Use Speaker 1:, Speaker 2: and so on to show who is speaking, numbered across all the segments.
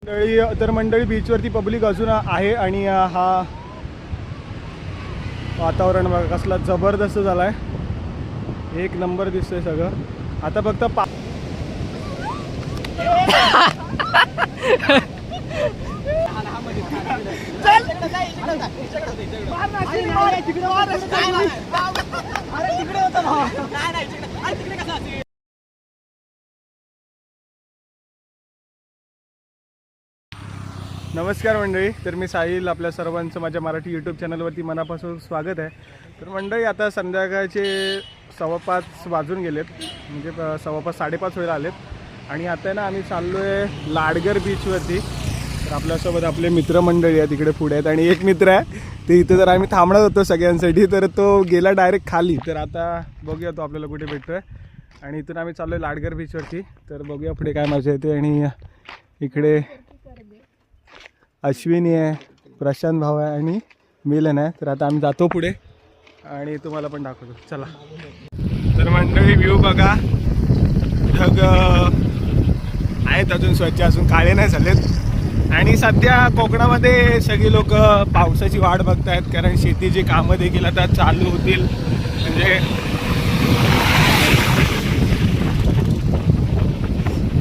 Speaker 1: तर मंडळी बीचवरती पब्लिक अजून आहे आणि हा वातावरण बघा कसला जबरदस्त झाला आहे, एक नंबर दिसतंय सगळं। आता फक्त नमस्कार मंडळी, तर मी साहिल, आपल्या सर्वांचं माझ्या मराठी यूट्यूब चॅनलवरती मनापासून स्वागत आहे। तर मंडळी आता संध्याकाळचे 5:15 वाजून गेलेत, म्हणजे 5:15 साडेपाच व्हायला आलेत आणि आता ना आम्ही चाललो आहे लाडगर बीचवरती। तर आपल्यासोबत आपले मित्रमंडळी आहेत, तिकडे पुढे आहेत आणि एक मित्र आहे ते इथे जर आम्ही थांबणार होतो सगळ्यांसाठी, तर तो गेला डायरेक्ट खाली। तर आता बघूया तो आपल्याला कुठे भेटतोय आणि इथून आम्ही चाललो आहे लाडगर बीचवरती। तर बघूया पुढे काय मजा येते। आणि इकडे अश्विनी आहे, प्रशांत भाऊ आहे आणि मिलन आहे। तर आता आम्ही जातो पुढे आणि तुम्हाला पण दाखवतो, चला। तर मंडळी व्ह्यू बघा, ढग आहेत अजून स्वच्छ, अजून काळे नाही झालेत आणि सध्या कोकणामध्ये सगळी लोक पावसाची वाट बघतायत, कारण शेतीची कामं देखील आता चालू होतील। म्हणजे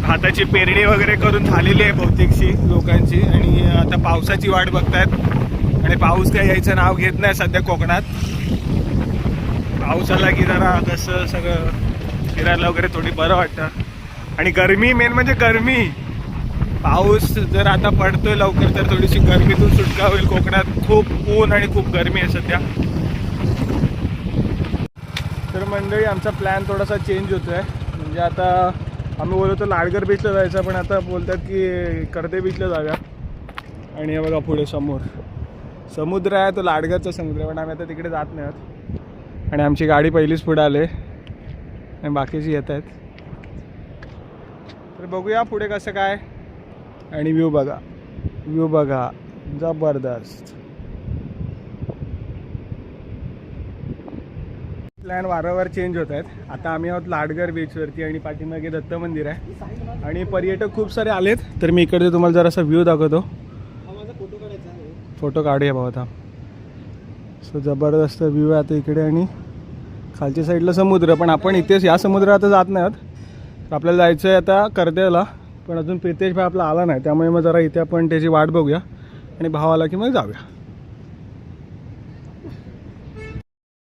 Speaker 1: भाताची पेरणी वगैरे करून झालेली आहे बहुतेकशी लोकांची आणि आता पावसाची वाट बघतायत आणि पाऊस काय यायचं नाव घेत नाही सध्या कोकणात। पाऊस आला की जरा कसं सगळं फिरायला वगैरे थोडी बरं वाटतं आणि गरमी, मेन म्हणजे गरमी। पाऊस जर आता पडतोय लवकर तर थोडीशी गरमीतून सुटका होईल। कोकणात खूप ऊन आणि खूप गरमी आहे सध्या। तर मंडळी आमचा प्लॅन थोडासा चेंज होतोय, म्हणजे आता आम्ही बोलतो तर लाडगर बीचला जायचं, पण आता बोलतात की कर्दे बीचला जाऊया। आणि हे बघा पुढे समोर समुद्र आहे, तो लाडगरचा समुद्र आहे, पण आम्ही आता तिकडे जात नाही आहोत आणि आमची गाडी पहिलीच पुढे आले आणि बाकीची येत आहेत। तर बघूया पुढे कसं काय। आणि व्ह्यू बघा, व्ह्यू बघा जबरदस्त। प्लॅन वारंवार चेंज होत आहेत। आता आम्ही आहोत लाडगर बीचवरती आणि पाठीमागे दत्त मंदिर आहे आणि पर्यटक खूप सारे आलेत। तर मी इकडे तुम्हाला जरासा व्ह्यू दाखवतो, फोटो काढूया भाऊ आता। सो जबरदस्त व्ह्यू आहे आता इकडे आणि खालच्या साईडला समुद्र, पण आपण इथेच या समुद्रात आता जात नाही आहोत। आपल्याला जायचं आहे आता कर्देला, पण अजून प्रितेश भाई आपला आला नाही, त्यामुळे मग जरा इथे आपण त्याची वाट बघूया आणि भाव आला की मग जाऊया।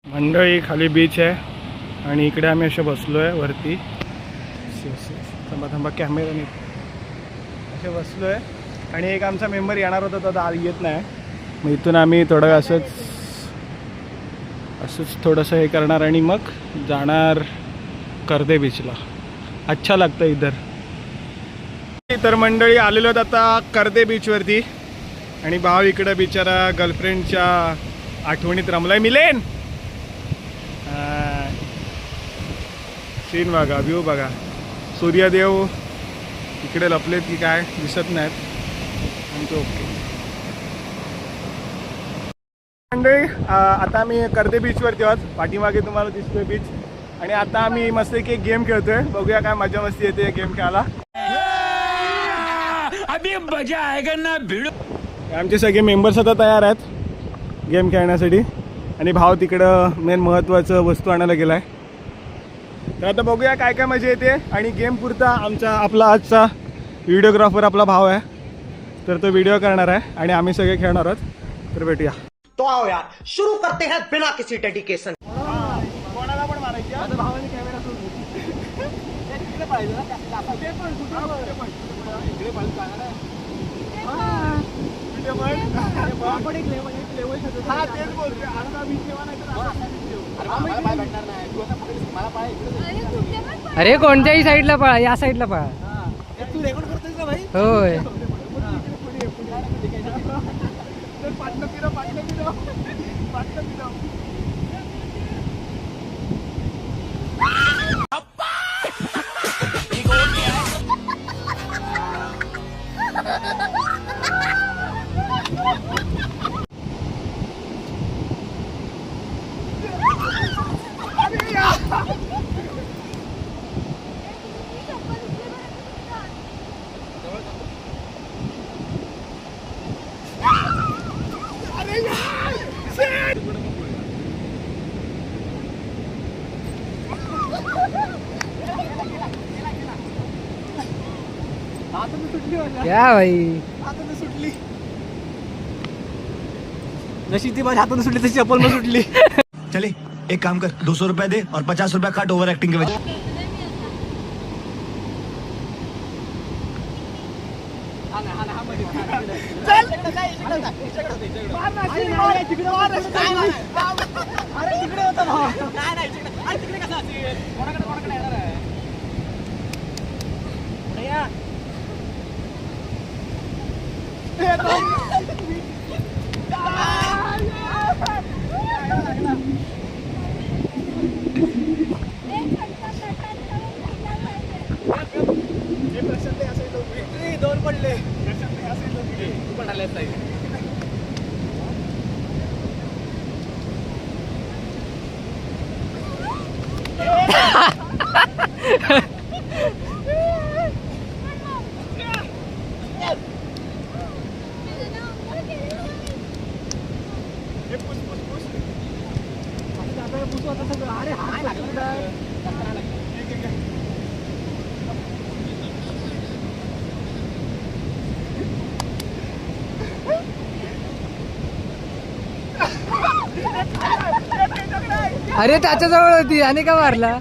Speaker 1: मंडळी खाली बीच आहे आणि इकडे आम्ही असे बसलो आहे वरती, थांबा थांबा कॅमेराने असे बसलो आहे आणि एक आमचा मेंबर येणार होता, तो आता येत नाही। मग इथून आम्ही थोडं असंच थोडंसं हे करणार आणि मग जाणार कर्दे बीचला। अच्छा लागतं इधर। तर मंडळी आलेलो आहेत आता कर्दे बीचवरती आणि भाव इकडं बिचारा गर्लफ्रेंडच्या आठवणीत रमलाय। मिलेन सीन बघा, व्ह्यू बघा, सूर्यदेव इकडे लपलेत की काय दिसत नाहीत आणि ओके। मंडळी आता आम्ही कर्दे बीचवरती आहोत, पाठीमागे तुम्हाला दिसतोय बीच आणि आता आम्ही मस्त एक गेम खेळतोय, बघूया काय मजा मस्ती येते गेम खेळायला। अभी मजा आएगा ना भिडो। आमचे सगळे मेंबर्स आता तयार आहेत गेम खेळण्यासाठी आणि भाव तिकडं मेन महत्त्वाचं वस्तू आणायला गेला आहे। तर आता बघूया काय काय मजा येते आणि गेम पुरता आपला आजचा व्हिडिओग्राफर आपला भाव आहे, तर तो व्हिडिओ करणार आहे आणि आम्ही सगळे खेळणार आहोत। तर भेटूया। तो आओ यार शुरू करते हैं बिना किसी डेडिकेशन। कोणाला पण मारायची, माझ्या भावाने कॅमेरा सोडून इकडे पाहिजे ना, इकडे पाहिजे आपण एक लेवल हा तेच बोलतोय। आता बीच जेव्हा नाही तर
Speaker 2: अरे कोणत्याही साईडला पळा, या साईडला पळा।
Speaker 1: तू रेकॉर्ड करतोस का भाई?
Speaker 2: होय। क्या भाई
Speaker 1: हातातून सुटली. जशी ती माझ्या हातातून सुटली तशी चप्पल मग सुटली.
Speaker 3: चले एक काम कर 200 रुपया दे और 50 रुपया काट ओवर एक्टिंग के वजह.
Speaker 1: दोन पडले.
Speaker 2: अरे त्याच्याजवळ होती आणि का मारला.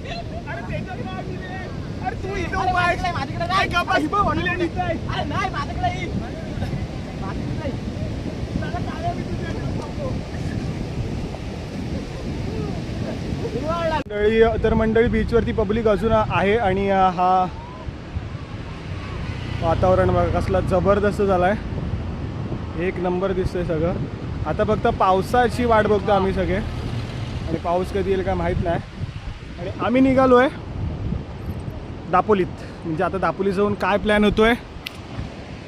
Speaker 1: मंडळी बीचवरती पब्लिक अजून आहे आणि हा वातावरण बघा कसला जबरदस्त झालाय. एक नंबर दिसतंय सगळं. आता फक्त पावसाची वाट बघतो आम्ही सगळे आणि पाऊस कधी येईल काय माहीत नाही. आणि आम्ही निघालो आहे दापोलीत. म्हणजे आता दापोलीत जाऊन काय प्लॅन होतो आहे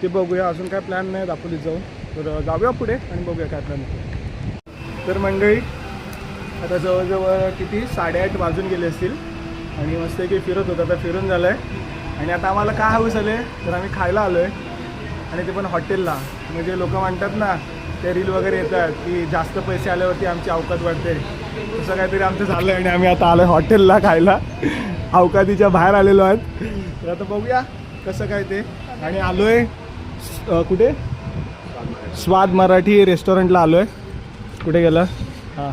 Speaker 1: ते बघूया. अजून काय प्लॅन नाही दापोलीत जाऊन, तर जाऊया पुढे आणि बघूया काय प्लॅन होतो. तर मंडळी आता जवळजवळ किती 8:30 वाजून गेले असतील आणि मस्त की फिरत होतं. आता फिरून झालं आहे आणि आता आम्हाला काय हवं झालं आहे तर आम्ही खायला आलो आहे आणि ते पण हॉटेलला. म्हणजे लोक म्हणतात ना ते रील वगैरे येतात की जास्त पैसे आल्यावरती आमची अवकात वाढते, तसं काहीतरी आमचं झालं आहे. आणि आम्ही आता आलो आहे हॉटेलला खायला. अवकातीच्या बाहेर आलेलो आहेत. तर आता बघूया कसं काय ते. आणि आलो आहे कुठे स्वाद मराठी रेस्टॉरंटला आलो आहे. कुठे गेलं हां.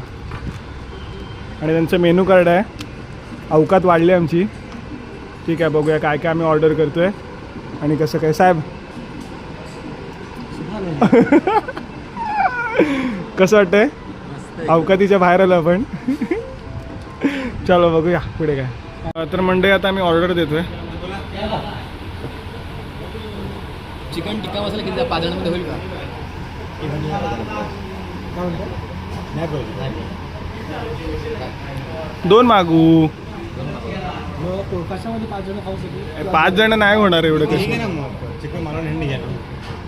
Speaker 1: आणि त्यांचं मेनू कार्ड आहे. अवकात वाढली आमची. ठीक आहे बघूया काय काय आम्ही ऑर्डर करतो आहे आणि कसं काय. साहेब कसं वाटतंय. अवकातीच्या बाहेर आलो आपण. चलो बघूया पुढे काय. तर मंडळी आता आम्ही ऑर्डर देतोय.
Speaker 4: चिकन टिक्का मसाला किती 5 जणांमध्ये होईल का?
Speaker 1: दोन मागू.
Speaker 4: कशामध्ये 5 जण खाऊ शकतो?
Speaker 1: 5 जण नाही होणार एवढं कसं.
Speaker 5: चिकन मालवण हंडी घ्या ना.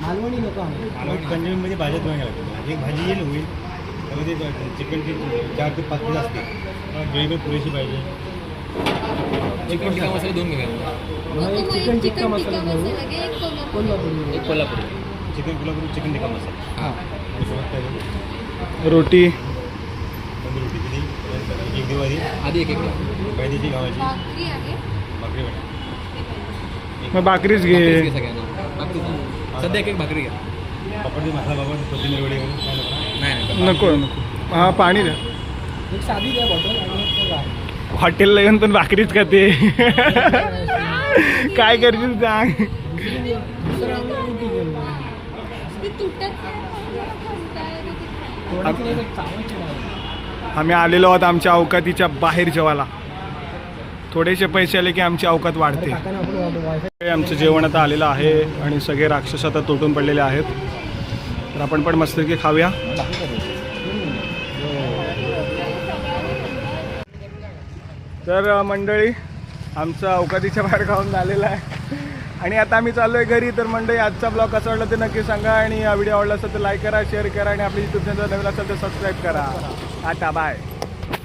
Speaker 4: मालवणी नको
Speaker 5: मालवण कंटिन्यूमध्ये भाज्या दोन घ्यायला. एक भाजी येईल होईल त्यामध्ये चिकनची 4 ते 5 पीस असते. ग्रेव्ही पुरेशी पाहिजे.
Speaker 4: चिकन टिक्का मसाला 2 घ्या.
Speaker 2: चिकन टिक्का मसाला
Speaker 4: कोल्हापुरी. एक कोल्हापुरी.
Speaker 5: Chicken Kolhapuri chicken tikka masala.
Speaker 4: हां.
Speaker 5: आणि सोबत काय देऊ?
Speaker 1: रोटी
Speaker 5: तंदूर रोटी किती? एक दिवाळी
Speaker 4: आधी एक
Speaker 5: पाहिजेची गावाची भाकरी वाटी.
Speaker 1: मग भाकरीच घे.
Speaker 4: सगळ्यांना भाकरी सध्या एक भाकरी घ्या.
Speaker 5: पापडची मसाला बाबा कोथिंबीर वडी वगैरे काय नको?
Speaker 4: नाही
Speaker 1: नको नको. हां पाणी द्या.
Speaker 4: एक साधी द्या बॉटल आणि
Speaker 1: हॉटेलला येऊन पण भाकरीच खाते. काय करशील सांग. आम्ही आलेलो आहोत आमच्या अवकातीच्या बाहेर जेवायला. थोडेसे पैसे आले की आमची अवकात वाढते. आमचं जेवण आता आलेलं आहे आणि सगळे राक्षस आता तुटून पडलेले आहेत. तर आपण पण मस्तपैकी खाऊया. तर मंडळी आमचं अवकातीच्या बाहेर खाऊन झालेलं आहे आणि आता आम्ही चाललो आहे घरी. तर मंडळी आजचा ब्लॉग कसा वाटला ते नक्की सांगा आणि व्हिडिओ आवडला असेल तर लाईक करा, शेअर करा आणि आपली यूट्यूब चॅनल नवीन असेल तर सबस्क्राईब करा. आता बाय.